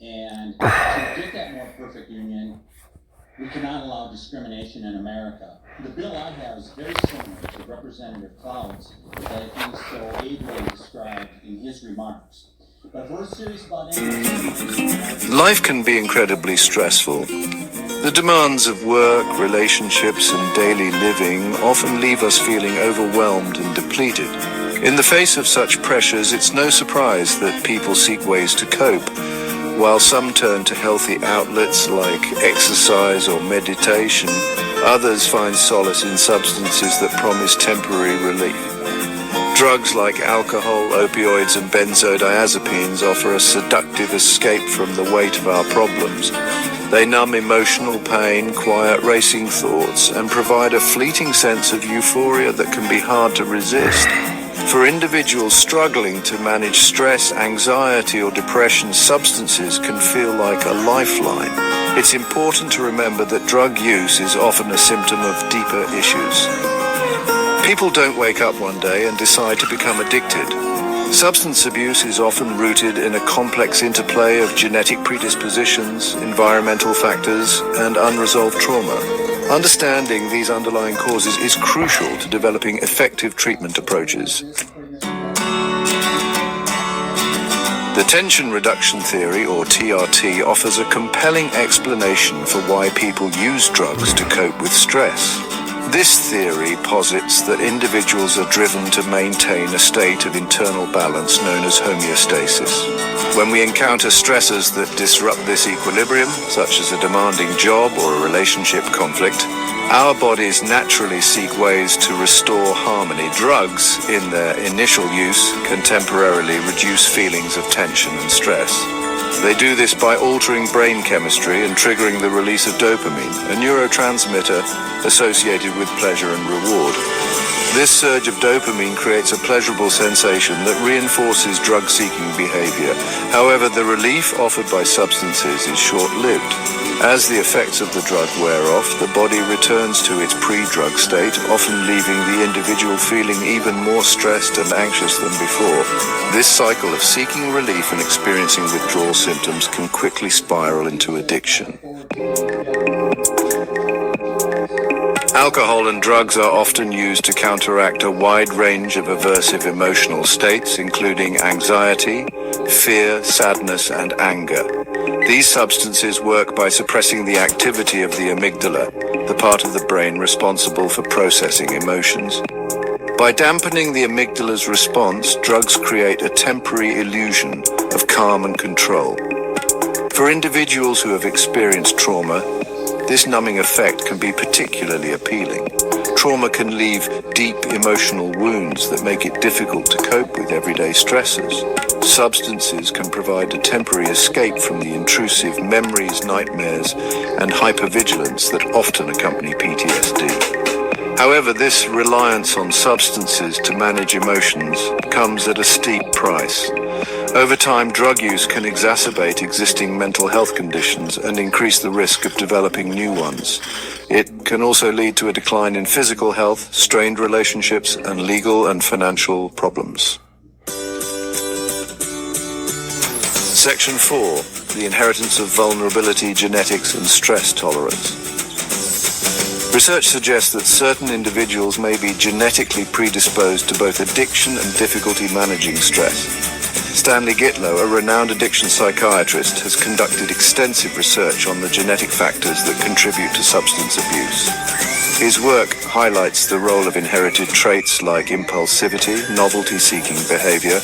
And to get that more perfect union, we cannot allow discrimination in America. The bill I have is very similar to Representative Cloud's that he so ably described in his remarks. But if we're serious about anything, Life can be incredibly stressful. The demands of work, relationships, and daily living often leave us feeling overwhelmed and depleted. In the face of such pressures, it's no surprise that people seek ways to cope. While some turn to healthy outlets like exercise or meditation, others find solace in substances that promise temporary relief. Drugs like alcohol, opioids, and benzodiazepines offer a seductive escape from the weight of our problems. They numb emotional pain, quiet racing thoughts, and provide a fleeting sense of euphoria that can be hard to resist. For individuals struggling to manage stress, anxiety, or depression, substances can feel like a lifeline. It's important to remember that drug use is often a symptom of deeper issues. People don't wake up one day and decide to become addicted. Substance abuse is often rooted in a complex interplay of genetic predispositions, environmental factors, and unresolved trauma. Understanding these underlying causes is crucial to developing effective treatment approaches. The tension reduction theory, or TRT, offers a compelling explanation for why people use drugs to cope with stress. This theory posits that individuals are driven to maintain a state of internal balance known as homeostasis. When we encounter stressors that disrupt this equilibrium, such as a demanding job or a relationship conflict, our bodies naturally seek ways to restore harmony. Drugs, in their initial use, can temporarily reduce feelings of tension and stress. They do this by altering brain chemistry and triggering the release of dopamine, a neurotransmitter associated with pleasure and reward. This surge of dopamine creates a pleasurable sensation that reinforces drug-seeking behavior. However, the relief offered by substances is short-lived. As the effects of the drug wear off, the body returns to its pre-drug state, often leaving the individual feeling even more stressed and anxious than before. This cycle of seeking relief and experiencing withdrawal symptoms can quickly spiral into addiction. Alcohol and drugs are often used to counteract a wide range of aversive emotional states, including anxiety, fear, sadness, and anger. These substances work by suppressing the activity of the amygdala, the part of the brain responsible for processing emotions. By dampening the amygdala's response, drugs create a temporary illusion of calm and control. For individuals who have experienced trauma, this numbing effect can be particularly appealing. Trauma can leave deep emotional wounds that make it difficult to cope with everyday stressors. Substances can provide a temporary escape from the intrusive memories, nightmares, and hypervigilance that often accompany PTSD. However, this reliance on substances to manage emotions comes at a steep price. Over time, drug use can exacerbate existing mental health conditions and increase the risk of developing new ones. It can also lead to a decline in physical health, strained relationships, and legal and financial problems. Section 4. The inheritance of vulnerability, genetics, and stress tolerance. Research suggests that certain individuals may be genetically predisposed to both addiction and difficulty managing stress. Stanley Gitlow, a renowned addiction psychiatrist, has conducted extensive research on the genetic factors that contribute to substance abuse. His work highlights the role of inherited traits like impulsivity, novelty-seeking behavior,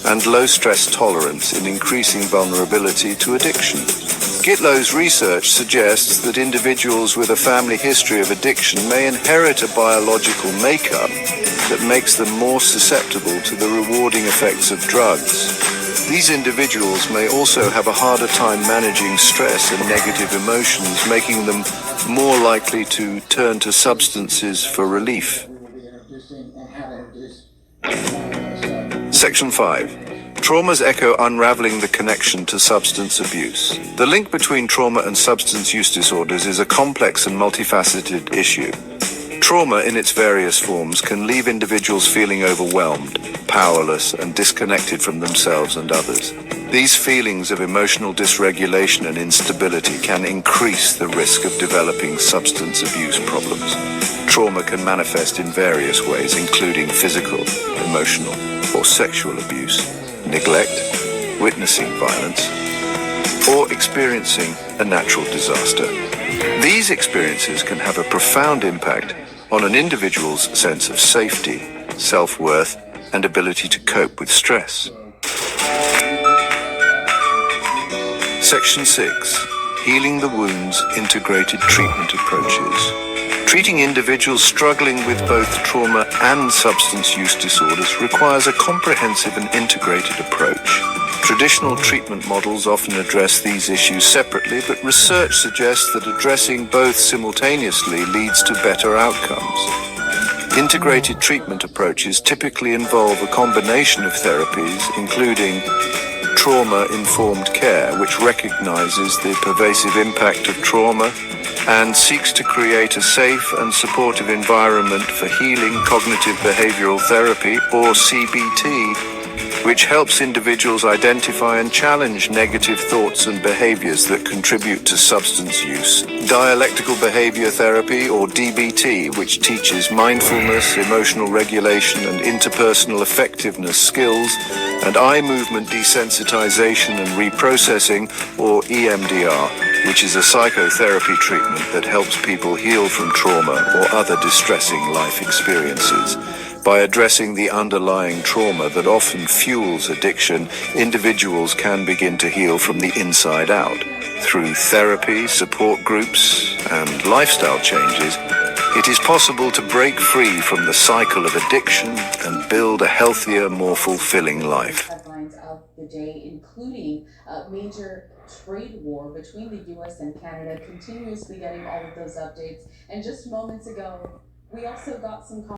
and low-stress tolerance in increasing vulnerability to addiction. Gitlow's research suggests that individuals with a family history of addiction may inherit a biological makeup that makes them more susceptible to the rewarding effects of drugs. These individuals may also have a harder time managing stress and negative emotions, making them more likely to turn to substances for relief. Section 5. Traumas echo unraveling the connection to substance abuse. The link between trauma and substance use disorders is a complex and multifaceted issue. Trauma in its various forms can leave individuals feeling overwhelmed, powerless, and disconnected from themselves and others. These feelings of emotional dysregulation and instability can increase the risk of developing substance abuse problems. Trauma can manifest in various ways, including physical, emotional, or sexual abuse, neglect, witnessing violence, or experiencing a natural disaster. These experiences can have a profound impact on an individual's sense of safety, self-worth, and ability to cope with stress. Section 6. Healing the Wounds Integrated Treatment Approaches. Treating individuals struggling with both trauma and substance use disorders requires a comprehensive and integrated approach. Traditional treatment models often address these issues separately, but research suggests that addressing both simultaneously leads to better outcomes. Integrated treatment approaches typically involve a combination of therapies, including trauma-informed care, which recognizes the pervasive impact of trauma and seeks to create a safe and supportive environment for healing cognitive behavioral therapy, or CBT, which helps individuals identify and challenge negative thoughts and behaviors that contribute to substance use. Dialectical behavior therapy, or DBT, which teaches mindfulness, emotional regulation, and interpersonal effectiveness skills, and eye movement desensitization and reprocessing, or EMDR, which is a psychotherapy treatment that helps people heal from trauma or other distressing life experiences. By addressing the underlying trauma that often fuels addiction, individuals can begin to heal from the inside out. Through therapy, support groups, and lifestyle changes, it is possible to break free from the cycle of addiction and build a healthier, more fulfilling life. Headlines of the day, including a major trade war between the U.S. and Canada, continuously getting all of those updates. And just moments ago, we also got some